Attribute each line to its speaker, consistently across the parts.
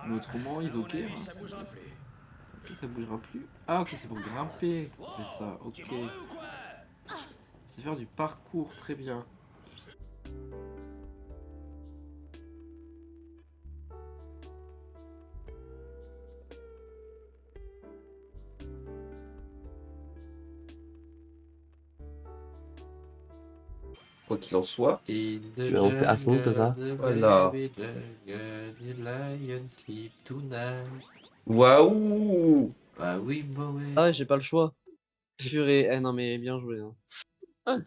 Speaker 1: Mais autrement, ils ok. Hein. Ok, ça bougera plus. Ah, ok, c'est pour grimper. On fait ça, ok. C'est faire du parcours, très bien. Quoi qu'il en soit.
Speaker 2: On fait à fond, c'est ça.
Speaker 1: Voilà. Waouh.
Speaker 3: Bah oui, bah ouais.
Speaker 4: Ah ouais, j'ai pas le choix. Purée, eh non mais bien joué. Hein. Ah.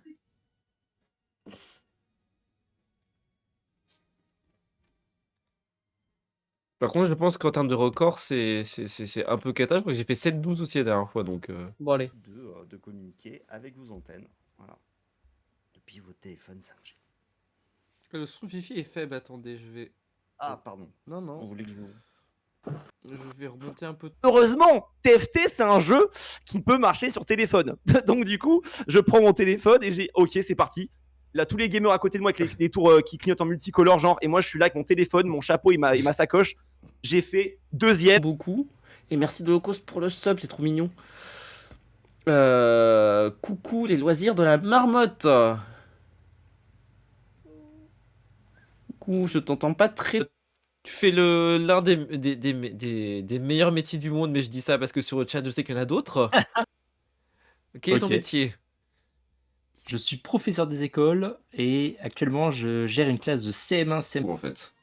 Speaker 1: Par contre, je pense qu'en termes de record, c'est un peu cata. Je crois que j'ai fait 7-12 aussi la dernière fois. Donc,
Speaker 4: Bon allez.
Speaker 5: De communiquer avec vos antennes. Voilà. Depuis vos téléphones 5G.
Speaker 1: Le son de Fifi est faible. Attendez, je vais.
Speaker 5: Ah, pardon.
Speaker 1: Non,
Speaker 5: On
Speaker 1: non.
Speaker 5: voulait que je vous...
Speaker 1: Je vais remonter un peu.
Speaker 6: Heureusement, TFT, c'est un jeu qui peut marcher sur téléphone. Donc, du coup, je prends mon téléphone et j'ai OK, c'est parti. Là, tous les gamers à côté de moi avec des tours qui clignotent en multicolore, genre, et moi, je suis là avec mon téléphone, mon chapeau et ma sacoche. J'ai fait deuxième.
Speaker 1: Beaucoup. Et merci de Holocaust pour le sub, c'est trop mignon. Coucou les loisirs de la marmotte. Coucou, je t'entends pas très. Tu fais l'un des meilleurs métiers du monde, mais je dis ça parce que sur le chat, je sais qu'il y en a d'autres. Quel est ton
Speaker 2: Ok.
Speaker 1: métier?
Speaker 2: Je suis professeur des écoles et actuellement je gère une classe de CM1, CM2
Speaker 1: en fait.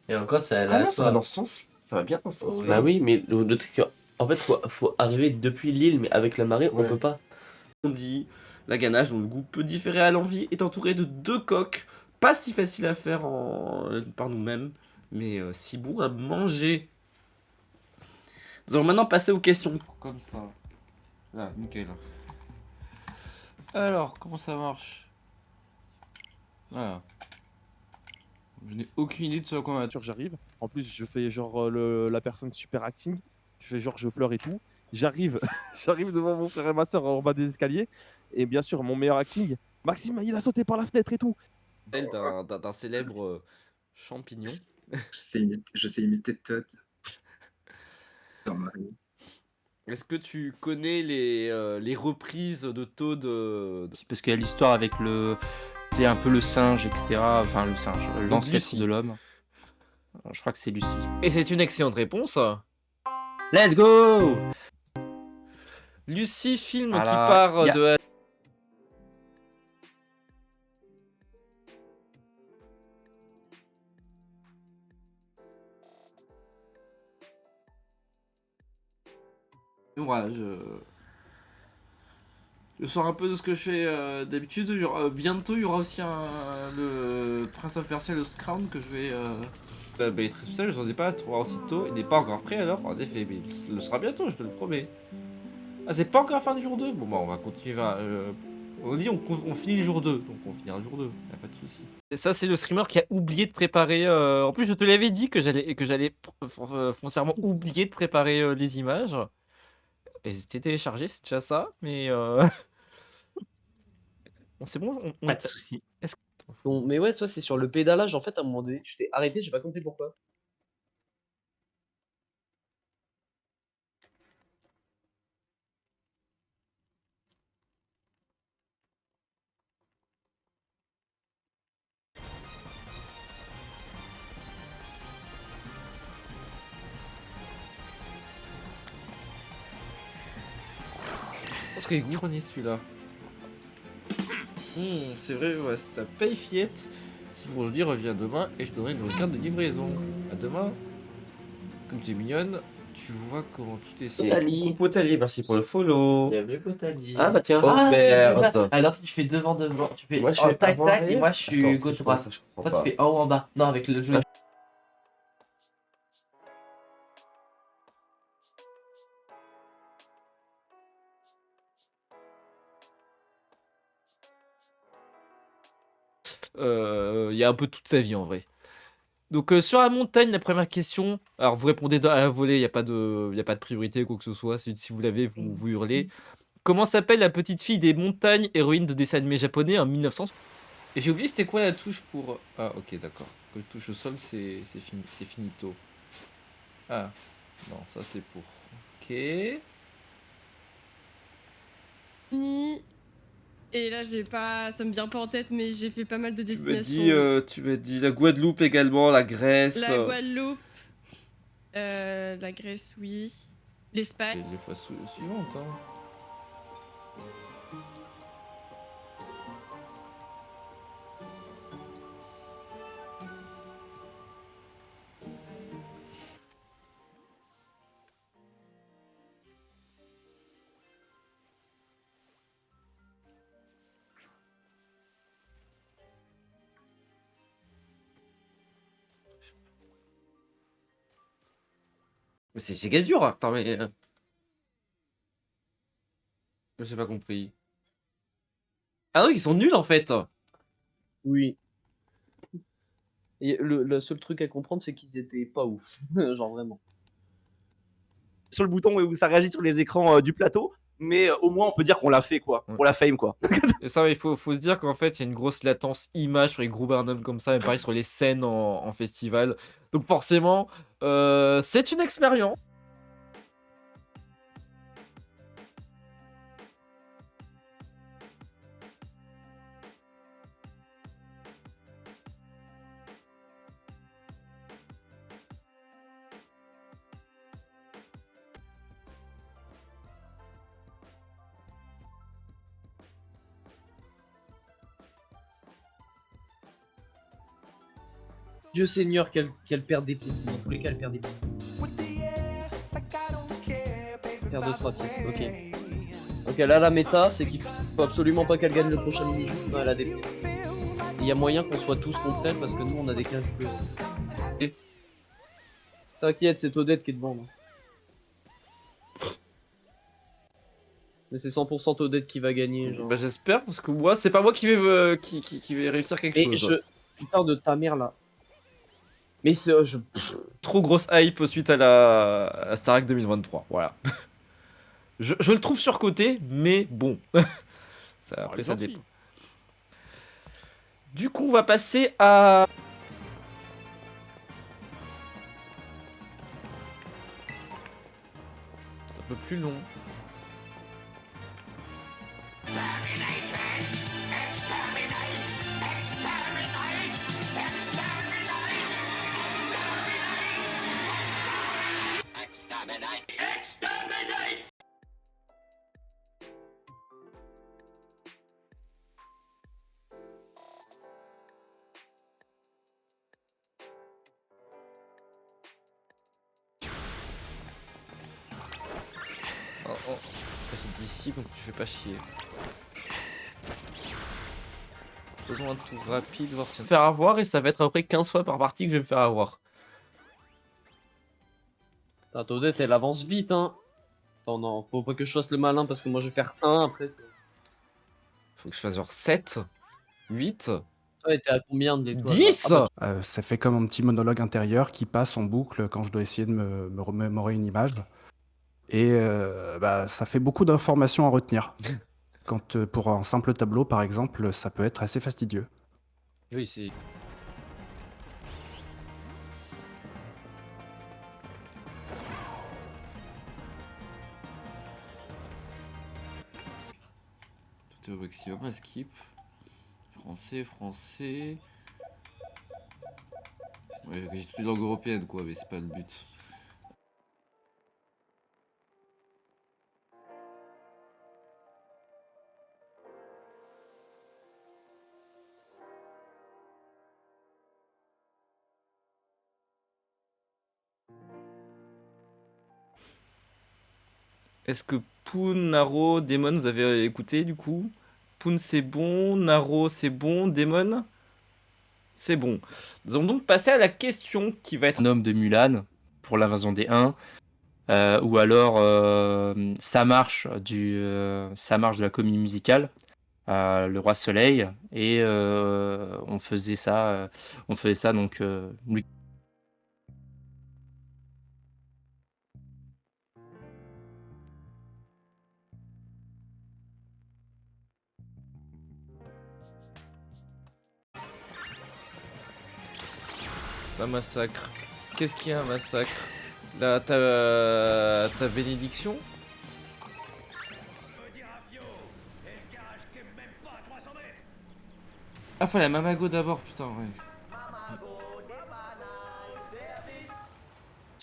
Speaker 3: Et encore, ça
Speaker 1: Ah non, ça va dans ce sens. Ça va bien dans ce sens.
Speaker 3: Oui.
Speaker 2: Bah oui, mais le truc, en fait, faut arriver depuis l'île, mais avec la marée, on
Speaker 1: Ouais.
Speaker 2: peut pas.
Speaker 1: On dit la ganache dont le goût peut différer à l'envie est entourée de 2 coques, pas si facile à faire par nous-mêmes, mais si bon à manger. Nous allons maintenant passer aux questions. Comme ça. Là, nickel. Alors, comment ça marche? Voilà. Je n'ai aucune idée de ce à quoi on va.
Speaker 7: J'arrive. En plus, je fais genre la personne super acting. Je fais genre je pleure et tout. J'arrive, j'arrive devant mon frère et ma soeur en bas des escaliers. Et bien sûr, mon meilleur acting, Maxime, il a sauté par la fenêtre et tout.
Speaker 1: D'un célèbre champignon.
Speaker 8: Je sais imiter Todd. Dans Mario.
Speaker 1: Est-ce que tu connais les reprises de Toad
Speaker 2: Parce qu'il y a l'histoire avec le. Tu sais, un peu le singe, etc. Enfin, le singe, l'ancêtre
Speaker 1: Lucie.
Speaker 2: de l'homme. Je crois que c'est Lucie.
Speaker 1: Et c'est une excellente réponse.
Speaker 2: Let's go!
Speaker 1: Lucie, film qui
Speaker 2: Voilà.
Speaker 1: part
Speaker 2: Yeah.
Speaker 1: de. Voilà, je sors un peu de ce que je fais d'habitude. Bientôt, il y aura aussi le Prince of Persia Lost Crown que je vais. Il est très spécial, je n'en ai pas trop aussitôt. Il n'est pas encore prêt alors, en effet, mais il le sera bientôt, je te le promets. Ah, c'est pas encore la fin du jour 2? Bon, bah, on va continuer. On dit on finit le jour 2, donc on finira le jour 2, y a pas de souci. Et ça, c'est le streamer qui a oublié de préparer. En plus, je te l'avais dit que j'allais foncièrement oublier de préparer les images. Elles étaient téléchargées, c'est déjà ça, mais. Bon, c'est bon,
Speaker 2: Pas de soucis.
Speaker 4: Bon, mais ouais, soit c'est sur le pédalage en fait à un moment donné. Je t'ai arrêté, j'ai pas compris pourquoi.
Speaker 1: Parce qu'il est gourné celui-là. C'est vrai, ouais, c'est ta paye fiette. Si bon, je dis reviens demain et je te donnerai une carte de livraison. À demain. Comme tu es mignonne, tu vois comment tout est simple.
Speaker 2: Potali.
Speaker 3: Potali, merci pour le follow.
Speaker 2: Bienvenue, Potali.
Speaker 3: Ah bah tiens.
Speaker 1: Oh,
Speaker 3: Ah,
Speaker 1: merde.
Speaker 3: alors tu fais devant. Tu fais
Speaker 1: Moi, je
Speaker 3: oh,
Speaker 1: fais
Speaker 3: tac
Speaker 1: avant,
Speaker 3: tac et
Speaker 1: arrière.
Speaker 3: moi je suis
Speaker 1: Attends,
Speaker 3: gauche
Speaker 1: c'est quoi,
Speaker 3: droite.
Speaker 1: ça, je comprends
Speaker 3: Toi
Speaker 1: pas.
Speaker 3: tu fais en haut en bas. Non avec le jeu.
Speaker 1: Il y a un peu toute sa vie en vrai. Donc sur la montagne, la première question. Alors vous répondez à la volée, il n'y a pas de priorité quoi que ce soit. Si vous l'avez, vous hurlez. Comment s'appelle la petite fille des montagnes, héroïne de dessin animé japonais en 1900? Et j'ai oublié c'était quoi la touche pour... Ah ok d'accord. Que le touche au sol c'est finito. Ah non ça c'est pour... Ok.
Speaker 9: Fini. Et là, j'ai pas, ça me vient pas en tête, mais j'ai fait pas mal de
Speaker 1: Tu m'as
Speaker 9: destinations.
Speaker 1: dit, tu m'as dit la Guadeloupe également, la Grèce.
Speaker 9: La Guadeloupe, la Grèce, oui.
Speaker 1: Et
Speaker 9: L'Espagne.
Speaker 1: les fois suivantes hein. Mais c'est giga dur, attends mais... J'ai pas compris. Ah oui, ils sont nuls en fait.
Speaker 4: Oui. Et le seul truc à comprendre, c'est qu'ils étaient pas ouf. Genre vraiment.
Speaker 6: Sur le bouton où ça réagit sur les écrans du plateau, mais au moins on peut dire qu'on l'a fait quoi, pour la fame quoi.
Speaker 1: Et ça, il faut se dire qu'en fait, il y a une grosse latence image sur les gros Barnum comme ça, et pareil sur les scènes en festival. Donc forcément, c'est une expérience.
Speaker 4: Dieu Seigneur, qu'elle perd des pièces. Dans tous les cas, elle perd des pièces. Perd 2-3 pièces, ok. Ok, là la méta, c'est qu'il faut absolument pas qu'elle gagne le prochain mini-jeu, sinon elle a des pièces. Il y a moyen qu'on soit tous contre elle parce que nous on a des cases bleues. T'inquiète, c'est Todette qui est devant. Là. Mais c'est 100% Todette qui va gagner. Genre.
Speaker 1: Bah, j'espère, parce que moi, c'est pas moi qui vais, qui vais réussir quelque
Speaker 4: Mais
Speaker 1: chose.
Speaker 4: putain de ta mère là. Mais c'est.
Speaker 1: Trop grosse hype suite à la Starac 2023, voilà. je le trouve surcoté, mais bon. Ça, après, ça dépend. Du coup, on va passer à... C'est un peu plus long. Oh, oh. C'est d'ici, donc tu fais pas chier. Faisons un tour rapide, voir si on me faire avoir, et ça va être à peu près 15 fois par partie que je vais me faire avoir.
Speaker 4: Putain, Todette elle avance vite hein. Attends, non, faut pas que je fasse le malin parce que moi je vais faire 1 après.
Speaker 1: Faut que je fasse genre 7, 8,
Speaker 4: Toi, t'es à combien de l'étoile
Speaker 1: 10
Speaker 4: là Ah bah,
Speaker 10: Ça fait comme un petit monologue intérieur qui passe en boucle quand je dois essayer de me remémorer une image. Et bah, ça fait beaucoup d'informations à retenir. Quand pour un simple tableau, par exemple, ça peut être assez fastidieux.
Speaker 1: Oui, c'est... Tout est au maximum, skip. Français, français... Ouais, j'ai toutes les langues européennes quoi, mais c'est pas le but. Est-ce que Poon, Naro, Demon, vous avez écouté du coup? Poon c'est bon, Naro c'est bon, Demon c'est bon. Nous allons donc passer à la question qui va être...
Speaker 2: Un homme de Mulan pour l'invasion des Huns, ou alors ça marche de la comédie musicale, Le Roi Soleil, et on faisait ça donc
Speaker 1: Un massacre. Qu'est-ce qu'il y a un massacre? Là, ta bénédiction? Ah, faut la Mamago d'abord, putain, ouais.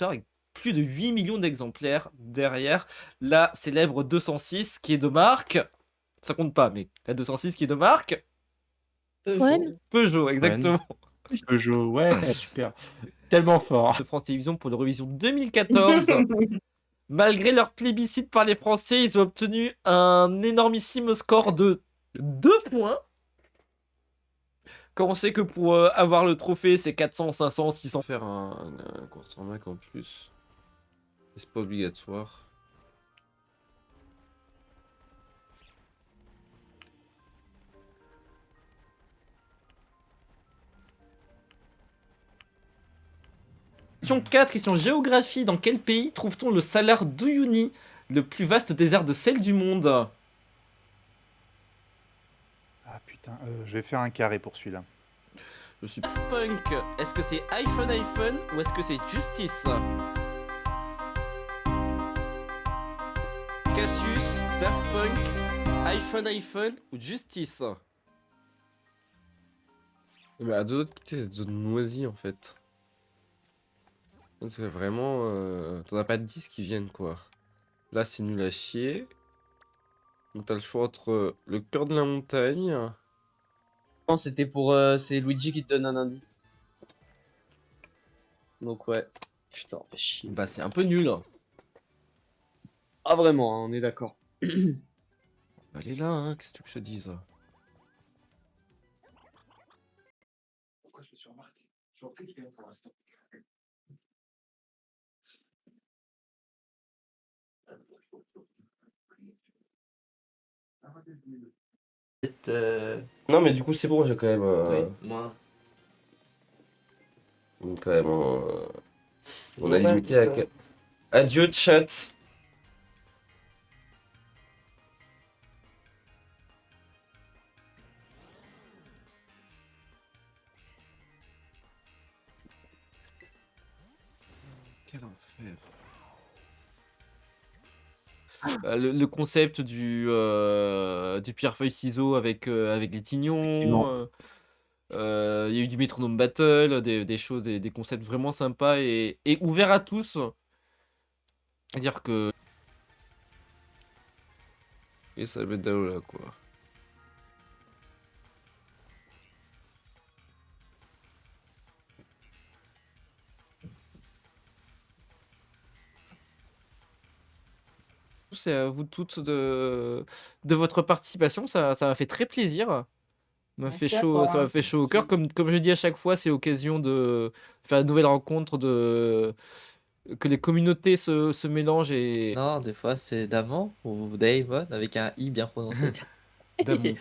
Speaker 1: Avec plus de 8 millions d'exemplaires derrière la célèbre 206 qui est de marque. Ça compte pas, mais la 206 qui est de marque. Peugeot, exactement.
Speaker 2: Peugeot, ouais, super. Tellement fort.
Speaker 1: De France Télévisions pour l'Eurovision 2014. Malgré leur plébiscite par les Français, ils ont obtenu un énormissime score de 2 points. Quand on sait que pour avoir le trophée, c'est 400, 500, 600. Faire un quarterback en plus. C'est pas obligatoire. Question 4, question géographie. Dans quel pays trouve-t-on le Salar d'Uyuni, le plus vaste désert de sel du monde?
Speaker 11: Ah putain, je vais faire un carré pour celui-là.
Speaker 1: Je suis punk. Est-ce que c'est iPhone ou est-ce que c'est Justice? Cassius, Daft Punk, iPhone ou Justice? Mais à de l'autre côté, c'est zone moisie en fait. Parce que vraiment, t'en as pas 10 qui viennent quoi. Là, c'est nul à chier. Donc t'as le choix entre le cœur de la montagne.
Speaker 4: Non, c'était pour. C'est Luigi qui te donne un indice. Donc, ouais. Putain, fais chier.
Speaker 1: Bah, c'est un peu nul.
Speaker 4: Ah, vraiment, hein, on est d'accord.
Speaker 1: Elle est là, hein, qu'est-ce que tu veux que je te dise?
Speaker 11: Pourquoi je me suis remarqué? Je m'en prie, pour l'instant.
Speaker 1: Non, mais du coup, c'est bon, j'ai quand même.
Speaker 3: Oui, moi.
Speaker 1: Quand même, on a limité à. Adieu, chat. Quel enfer. Le concept du pierre-feuille-ciseau avec les tignons. Il y a eu du métronome battle, des choses, des concepts vraiment sympas et ouverts à tous. C'est-à-dire que. Et ça va être là quoi. C'est à vous toutes de votre participation, ça m'a fait très plaisir. Ça m'a fait chaud au cœur. Comme je dis à chaque fois, c'est l'occasion de faire une nouvelle rencontre, que les communautés se mélangent et.
Speaker 3: Non, des fois c'est Damon ou Damon avec un I bien prononcé.
Speaker 1: Damon.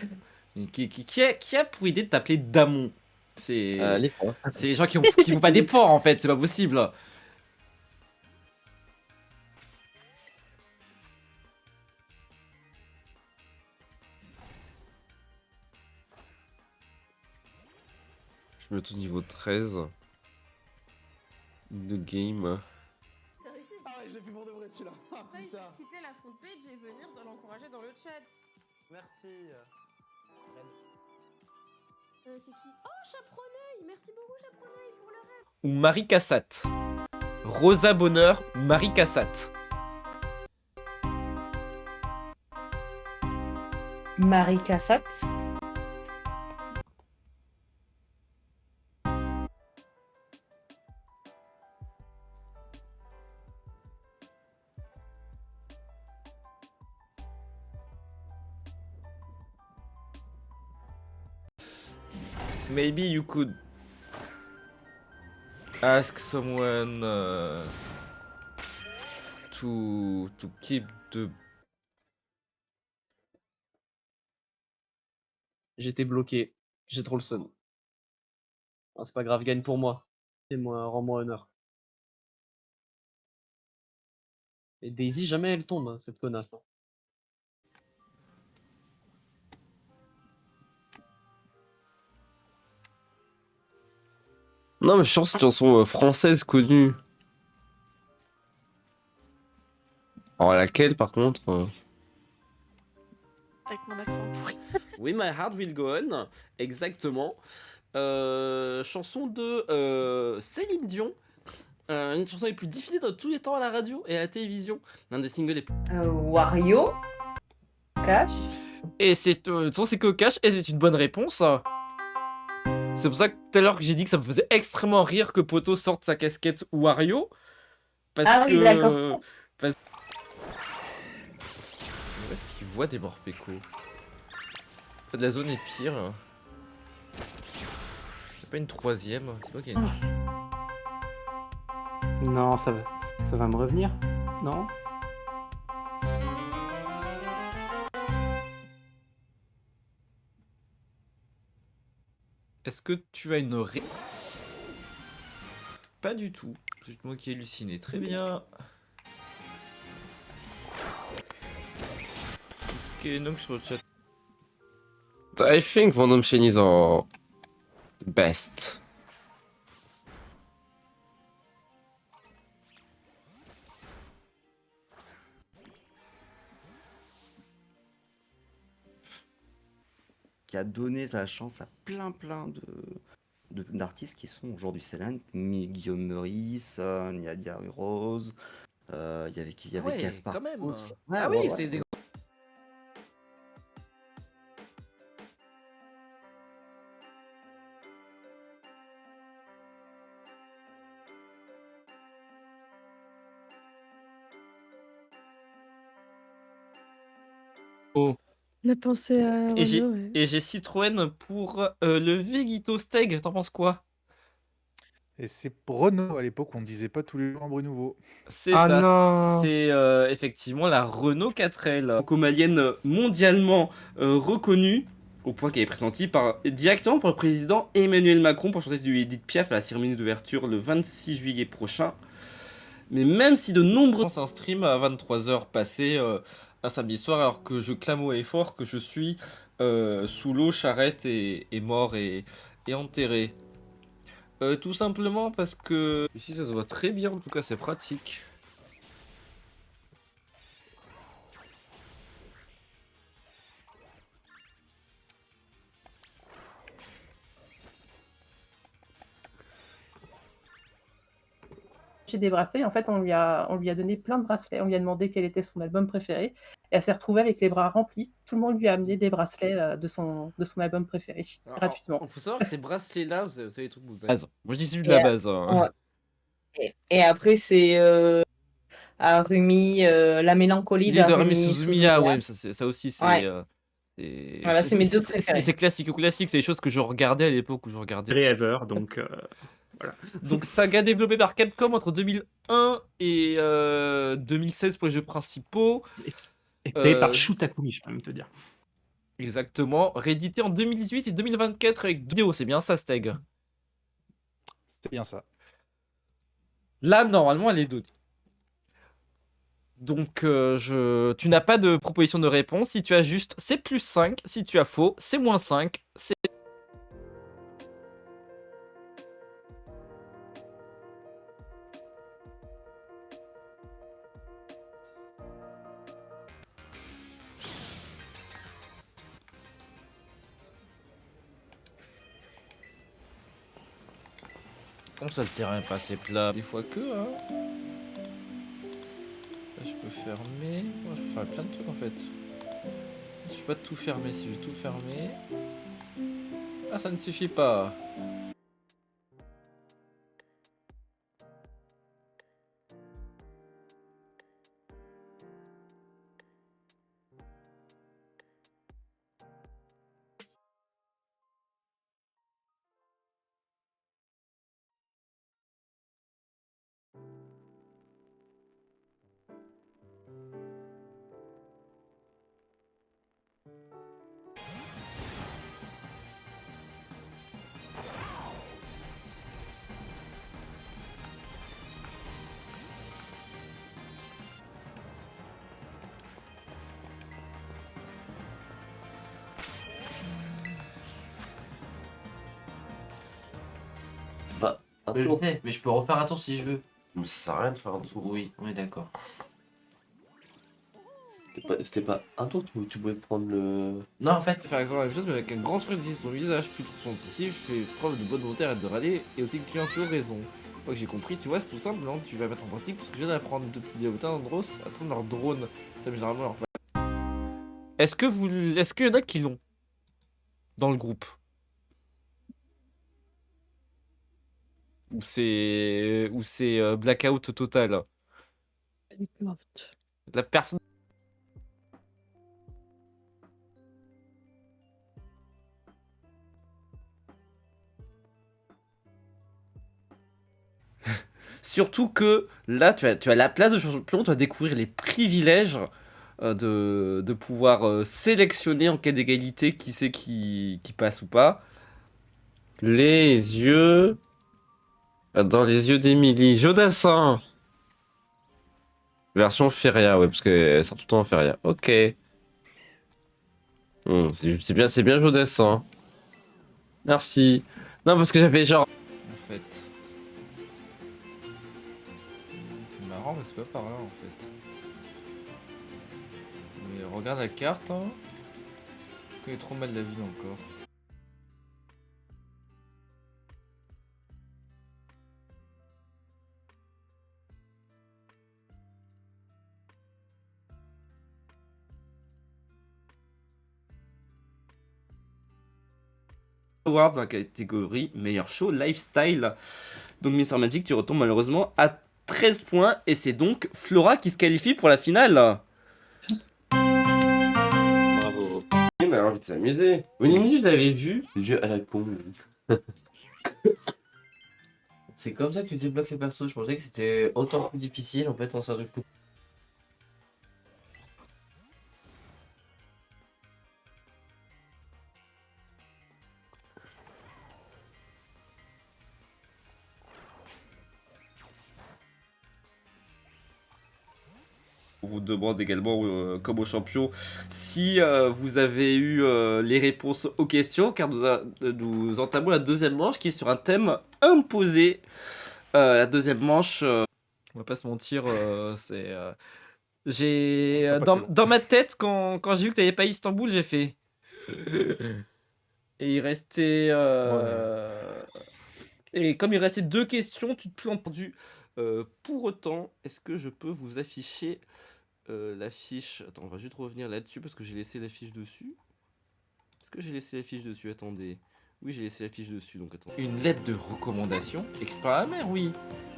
Speaker 1: Qui a pour idée de t'appeler Damon? C'est
Speaker 3: Les fois.
Speaker 1: c'est les gens qui font pas d'efforts en fait, c'est pas possible. Je me mets au niveau 13 de game.
Speaker 11: Ah ouais, je l'ai plus pour de vrai celui-là. Ah,
Speaker 9: Ça, il
Speaker 11: putain.
Speaker 9: faut quitter la front page et venir l'encourager dans le chat.
Speaker 5: Merci.
Speaker 9: C'est qui? Oh, Chaperoneuil! Merci beaucoup, Chaperoneuil, pour le rêve.
Speaker 1: Ou Marie Cassatt. Rosa Bonheur, Marie Cassatt.
Speaker 12: Marie Cassatt.
Speaker 1: Maybe you could ask someone to keep the.
Speaker 4: J'étais bloqué. J'ai trop le seum. Ah, c'est pas grave, gagne pour moi. Fais-moi, rends-moi honneur. Et Daisy, jamais elle tombe, hein, cette connasse. Hein.
Speaker 13: Non, mais je cherche une chanson française connue. Alors, laquelle, par contre
Speaker 14: Avec mon accent pourri.
Speaker 1: Oui, My Heart Will Go On, exactement. Chanson de Céline Dion. Une chanson les plus diffusées de tous les temps à la radio et à la télévision. L'un des singles les plus.
Speaker 12: Wario. Cash.
Speaker 2: Et c'est que cash et c'est une bonne réponse. C'est pour ça que tout à l'heure que j'ai dit que ça me faisait extrêmement rire que Poto sorte sa casquette Wario. Parce
Speaker 12: Ah
Speaker 2: que.
Speaker 12: oui, d'accord.
Speaker 1: Où est-ce qu'il voit des Morpeko? En fait, la zone est pire. Y'a pas une troisième? Dis-moi qu'il y a une...
Speaker 10: Non, ça va me revenir. Non?
Speaker 1: Est-ce que tu as une Pas du tout. C'est juste moi qui ai halluciné. Très bien. Est-ce qu'il y a une homme sur le chat?
Speaker 13: I think Random Shinies are the best.
Speaker 5: Qui a donné sa chance à plein d'artistes qui sont aujourd'hui célèbres. Guillaume Meurice, Nadia Rose, il y avait qui? Il y avait
Speaker 1: Ouais,
Speaker 5: Gaspard
Speaker 1: quand même.
Speaker 5: aussi.
Speaker 1: Ah
Speaker 5: Ouais,
Speaker 1: oui,
Speaker 5: ouais,
Speaker 1: c'est des...
Speaker 2: Oh.
Speaker 9: On a pensé à
Speaker 1: Et j'ai
Speaker 9: Renault, ouais.
Speaker 1: et j'ai Citroën pour le Vegito Steg. T'en penses quoi?
Speaker 15: Et c'est pour Renault à l'époque, on ne disait pas tous les jours un bruit nouveau.
Speaker 1: C'est
Speaker 2: Ah
Speaker 1: ça,
Speaker 2: non.
Speaker 1: c'est effectivement la Renault 4L, comalienne mondialement reconnue, au point qu'elle est présentée directement par le président Emmanuel Macron pour chanter du Edith Piaf à la cérémonie d'ouverture le 26 juillet prochain. Mais même si de nombreux un stream à 23h passé un samedi soir, alors que je clame haut et fort que je suis sous l'eau, charrette et mort et enterré. Tout simplement parce que ici ça se voit très bien, en tout cas c'est pratique.
Speaker 12: Des bracelets. En fait, on lui a donné plein de bracelets. On lui a demandé quel était son album préféré. Et elle s'est retrouvée avec les bras remplis. Tout le monde lui a amené des bracelets de son album préféré, gratuitement.
Speaker 1: Il faut savoir que ces bracelets-là, vous savez les trucs vous avez. Moi je dis celui de
Speaker 12: Et
Speaker 1: la
Speaker 12: a-
Speaker 1: base. Hein.
Speaker 12: ouais. Et après, c'est Harumi, la mélancolie
Speaker 1: Il est de
Speaker 12: d'Harumi
Speaker 1: Rami Suzumiya, ouais, ça aussi c'est.
Speaker 12: Ouais. Voilà, c'est mes deux
Speaker 1: mais
Speaker 12: préférés.
Speaker 1: c'est classique, c'est des choses que je regardais à l'époque où je regardais.
Speaker 11: Ever, donc voilà.
Speaker 1: Donc saga développée par Capcom entre 2001 et 2016 pour les jeux principaux.
Speaker 11: Et créé par Shu Takumi, je peux même te dire.
Speaker 1: Exactement. Réédité en 2018 et 2024 avec 2 vidéos, c'est bien ça, Steg?
Speaker 15: C'est bien ça.
Speaker 1: Là, normalement, elle est donnée. Donc, tu n'as pas de proposition de réponse. Si tu as juste, c'est plus 5. Si tu as faux, c'est moins 5. C'est... Comment ça, le terrain est pas assez plat? Des fois que, hein. Là, je peux fermer. Moi, je peux faire plein de trucs, en fait. Je peux pas tout fermer. Si je veux tout fermer... Ah, ça ne suffit pas.
Speaker 13: un
Speaker 4: Mais je
Speaker 13: tour.
Speaker 4: sais, mais je peux refaire un tour si je veux.
Speaker 13: Mais ça sert à rien de faire un tour.
Speaker 4: Oui, on est d'accord.
Speaker 13: C'était pas un tour, tu pouvais prendre le.
Speaker 4: Non, en fait,
Speaker 1: Faire exactement la même chose, mais avec un grand sourire sur son visage, plus trop son ici, je fais preuve de bonne volonté, arrête de râler, et aussi que tu as toujours raison. Une fois que j'ai compris, tu vois, c'est tout simple, hein, tu vas mettre en pratique, parce que je viens d'apprendre deux petits diabotins, Andros, attendre leur drone, ça me généralement leur. Est-ce qu'il y en a qui l'ont dans le groupe? Ou c'est blackout total? La personne. Surtout que là, tu as la place de champion, tu vas découvrir les privilèges de pouvoir sélectionner en cas d'égalité qui c'est qui passe ou pas.
Speaker 13: Les yeux. Dans les yeux d'Emily. Jodassin. Version Feria, ouais, parce qu'elle sort tout le temps en Feria. Ok. C'est bien Jodassin. Merci. Non, parce que j'avais genre.
Speaker 1: En fait. C'est marrant, mais c'est pas par là en fait. Mais regarde la carte, hein. Je connais trop mal la ville encore. Awards dans la catégorie meilleur show lifestyle. Donc Mister Magic, tu retombes malheureusement à 13 points et c'est donc Flora qui se qualifie pour la finale.
Speaker 13: Bravo. Il a envie de s'amuser. Onimi, je l'avais vu. Dieu à la con.
Speaker 4: c'est comme ça que tu débloques les persos. Je pensais que c'était autant plus difficile en fait en sort du coup.
Speaker 1: On vous demande également, comme au champion, si vous avez eu les réponses aux questions, car nous entamons la deuxième manche qui est sur un thème imposé. La deuxième manche, on va pas se mentir, c'est... j'ai dans ma tête, quand j'ai vu que t'avais pas Istanbul, j'ai fait... Et il restait... Et comme il restait deux questions, tu te plantes. Pour autant, est-ce que je peux vous afficher la fiche? Attends, on va juste revenir là-dessus parce que j'ai laissé la fiche dessus. Est-ce que j'ai laissé la fiche dessus? Attendez. Oui, j'ai laissé la fiche dessus, donc attends. Une lettre de recommandation écrite par la mère, oui.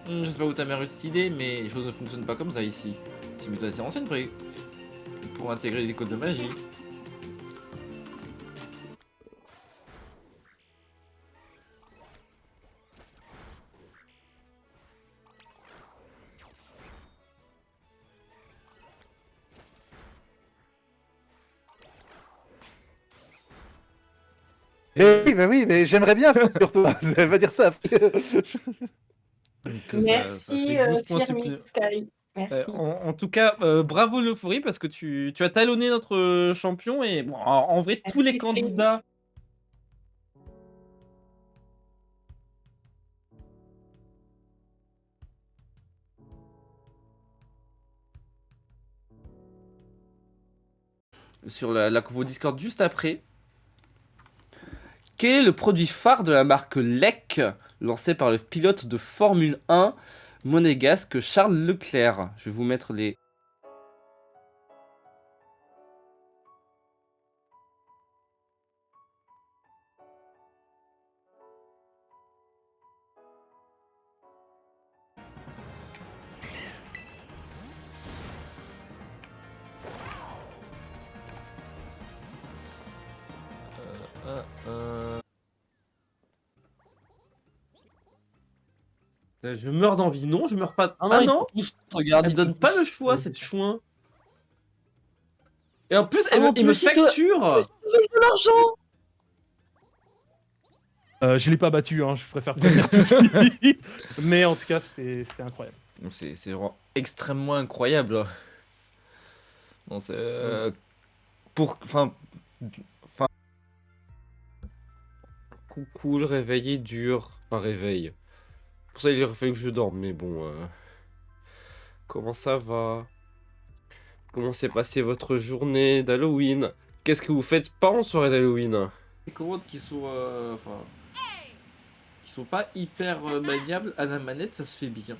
Speaker 1: Je sais pas où ta mère a eu cette idée, mais les choses ne fonctionnent pas comme ça ici. C'est une méthode assez ancienne pour intégrer les codes de magie.
Speaker 15: Oui, mais j'aimerais bien sur toi. Ça va dire ça.
Speaker 14: Merci, Firmix Sky. Merci.
Speaker 1: En tout cas, bravo l'euphorie parce que tu as talonné notre champion et bon, en vrai, tous les candidats. Sur la convo Discord juste après. Quel est le produit phare de la marque Lec, lancé par le pilote de Formule 1 monégasque Charles Leclerc? Je vais vous mettre les... Je meurs d'envie. Non, je meurs pas. Ah non,
Speaker 4: regarde,
Speaker 1: elle me donne pas le choix, cette chouin. Et en plus,
Speaker 4: Ah, en
Speaker 1: il me
Speaker 4: plus, il te-
Speaker 1: facture.
Speaker 4: de l'argent.
Speaker 7: Je l'ai pas battu, hein, je préfère prévenir tout de suite. Mais en tout cas, c'était incroyable.
Speaker 1: C'est vraiment extrêmement incroyable. Non, c'est
Speaker 13: Coucou, le réveil est dur. Enfin, réveil. Pour ça, il aurait fallu que je dorme, mais bon. Comment ça va? Comment s'est passée votre journée d'Halloween? Qu'est-ce que vous faites pas en soirée d'Halloween?
Speaker 1: Les commandes qui sont, qui sont pas hyper maniables à la manette, ça se fait bien.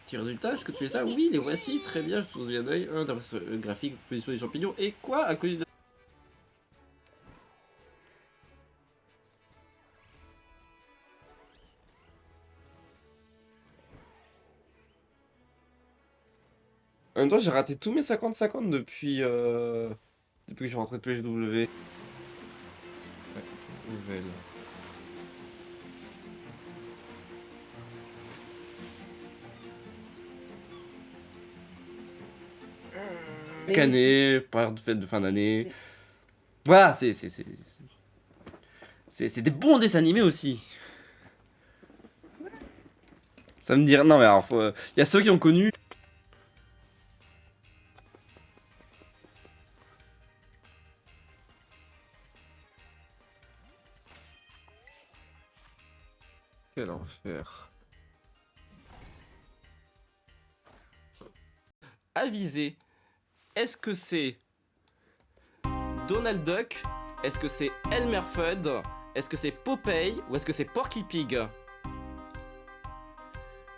Speaker 1: Petit résultat, est-ce que tu fais ça? Oui, les voici, très bien, je te souviens d'œil. Graphique, position des champignons. Et quoi à côté de...
Speaker 13: En même temps, j'ai raté tous mes 50-50 depuis que je suis rentré de PGW. Ouais, nouvelle. Chaque année, période de fête de fin d'année. Voilà, c'est des bons dessins animés aussi. Ça me dirait... Non mais alors, il y a ceux qui ont connu... Quel enfer.
Speaker 1: Avisé. Est-ce que c'est Donald Duck? Est-ce que c'est Elmer Fudd? Est-ce que c'est Popeye? Ou est-ce que c'est Porky Pig?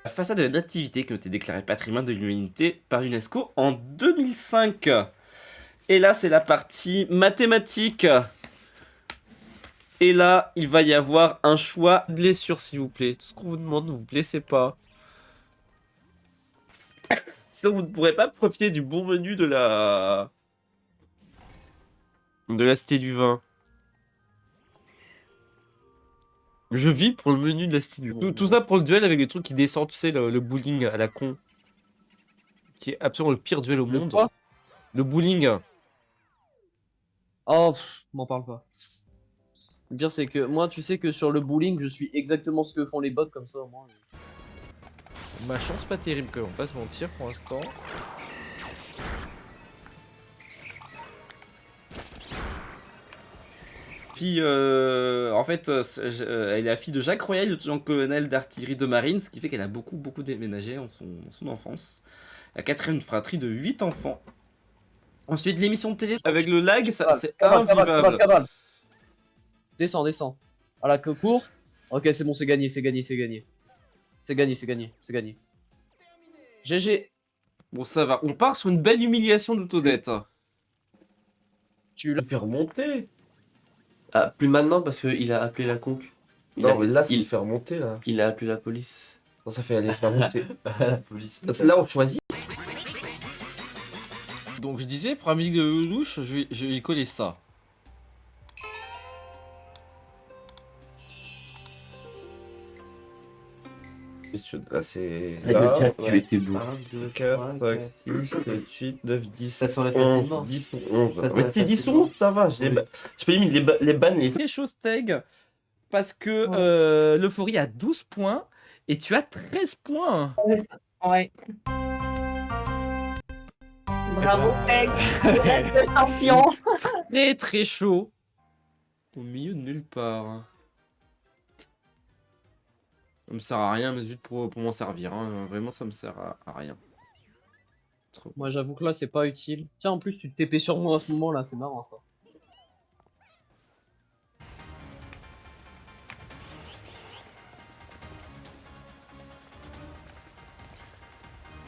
Speaker 13: La façade de la nativité qui a été déclarée patrimoine de l'humanité par l'UNESCO en 2005. Et là, c'est la partie mathématique. Et là, il va y avoir un choix blessure, s'il vous plaît. Tout ce qu'on vous demande, ne vous blessez pas. Sinon, vous ne pourrez pas profiter du bon menu de la Cité du Vin. Je vis pour le menu de la Cité du Vin. Tout ça pour le duel avec les trucs qui descendent, tu sais, le bowling à la con. Qui est absolument le pire duel au monde.
Speaker 4: Quoi?
Speaker 13: Le bowling.
Speaker 4: Oh, m'en parle pas. Le pire, c'est que moi, tu sais que sur le bowling, je suis exactement ce que font les bots, comme ça au moins.
Speaker 1: Ma chance pas terrible quand même, on va pas se mentir pour l'instant.
Speaker 13: Puis, en fait, elle est la fille de Jacques Royal, lieutenant-colonel d'artillerie de marine, ce qui fait qu'elle a beaucoup déménagé en son enfance. La quatrième fratrie de 8 enfants. Ensuite, l'émission de télé avec le lag, c'est invivable.
Speaker 4: Cabal. Descends. À la queue court. Ok, c'est bon, c'est gagné. C'est gagné. GG.
Speaker 13: Bon, ça va. On part sur une belle humiliation d'Autodette.
Speaker 4: Tu l'as
Speaker 13: fait remonter.
Speaker 16: Ah, plus maintenant parce qu'il a appelé la conque.
Speaker 13: Non, mais là, il fait remonter, là.
Speaker 16: Il a appelé la police.
Speaker 13: Non, ça fait aller faire remonter.
Speaker 16: La police.
Speaker 13: Là, on choisit.
Speaker 1: Donc je disais, pour la musique de Lelouch, je vais y coller ça.
Speaker 13: Là, c'est.
Speaker 16: Ça veut dire qu'il était beau.
Speaker 13: 1, 2, 4, 5, 6, 7, 8, 9, 10,
Speaker 16: Ça s'enlève
Speaker 13: 11,
Speaker 16: facilement.
Speaker 13: 10 ou 11.
Speaker 16: Ça
Speaker 13: Mais
Speaker 16: s'enlève
Speaker 13: c'était 10 ou
Speaker 16: facilement.
Speaker 13: 11, ça va. Je peux limite les bannes.
Speaker 1: Les choses tag, parce que l'euphorie a 12 points et tu as 13 points.
Speaker 14: Ouais. Bravo, Peg. Tu restes champion.
Speaker 1: Très chaud.
Speaker 13: Au milieu de nulle part. Ça me sert à rien, mais juste pour m'en servir. Hein. Vraiment, ça me sert à rien. Trop.
Speaker 4: Moi, j'avoue que là, c'est pas utile. Tiens, en plus, tu te TP sur moi à ce moment-là, c'est marrant ça.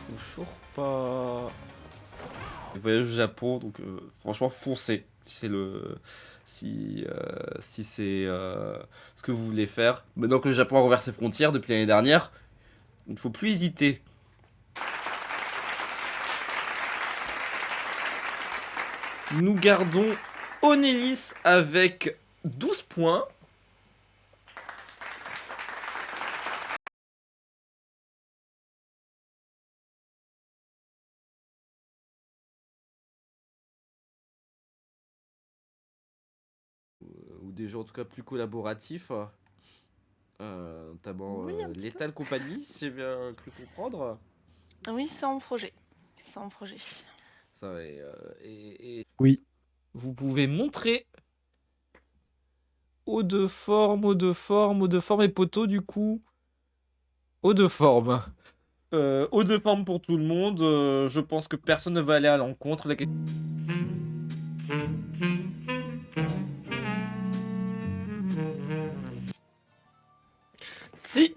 Speaker 13: Toujours pas. Le voyage au Japon, donc franchement, foncez. Si c'est si c'est ce que vous voulez faire. Maintenant que le Japon a rouvert ses frontières depuis l'année dernière, il ne faut plus hésiter. Nous gardons Onélis avec 12 points. Ou des jeux en tout cas plus collaboratifs. Notamment
Speaker 17: Oui, un petit
Speaker 13: Lethal Company, si j'ai bien cru comprendre.
Speaker 17: Oui, c'est en projet.
Speaker 13: Ça, et
Speaker 10: Oui.
Speaker 1: Vous pouvez montrer eau de forme et poteau du coup. Eau de forme. Eau de forme pour tout le monde. Je pense que personne ne va aller à l'encontre.
Speaker 13: Si,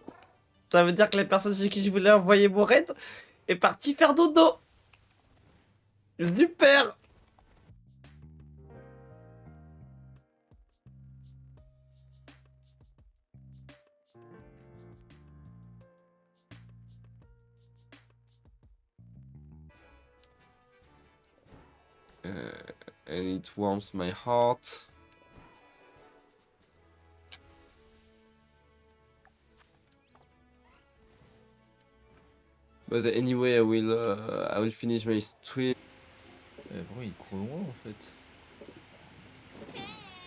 Speaker 13: ça veut dire que la personne chez qui je voulais envoyer mon raid est partie faire dodo. Super.
Speaker 1: And it warms my heart. But anyway, I will finish my stream. Bon, il court loin en fait.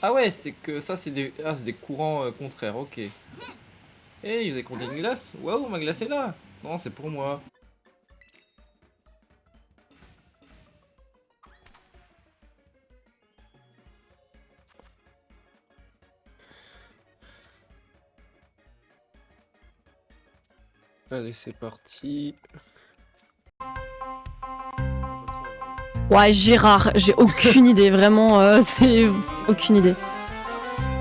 Speaker 1: Ah ouais, c'est que ça, c'est des courants contraires, ok. Hey, vous avez compté une glace? Waouh, ma glace est là. Non, c'est pour moi. Allez, c'est parti.
Speaker 9: Ouais, Gérard, j'ai aucune idée, vraiment, c'est aucune idée.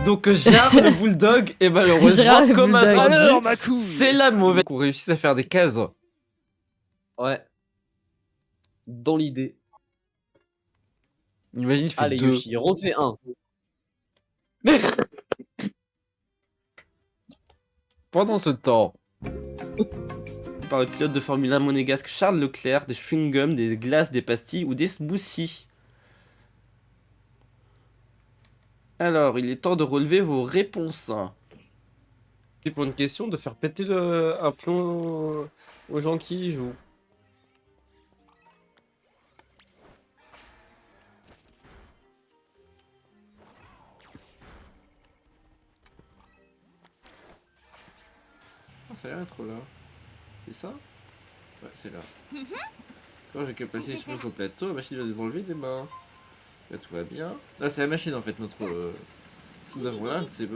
Speaker 1: Donc Gérard le bulldog est malheureusement
Speaker 9: Gérard le
Speaker 1: comme
Speaker 9: bulldog.
Speaker 1: attendu,
Speaker 7: ma couille.
Speaker 1: c'est la mauvaise. Qu'on réussisse à faire des cases.
Speaker 4: Ouais. Dans l'idée.
Speaker 1: Imagine, il fait
Speaker 4: Allez,
Speaker 1: 2.
Speaker 4: Yoshi, refais un.
Speaker 1: Pendant ce temps, par le pilote de Formule 1 monégasque Charles Leclerc, des chewing-gums, des glaces, des pastilles ou des smoothies. Alors, il est temps de relever vos réponses. C'est pour une question de faire péter un plomb aux gens qui y jouent. Oh, ça a l'air d'être là. C'est ça? Ouais, c'est là. Quand j'ai qu'à placer les choses au plateau, la machine va les enlever des mains. Là, tout va bien. Là, c'est la machine en fait, notre. Nous avons là, c'est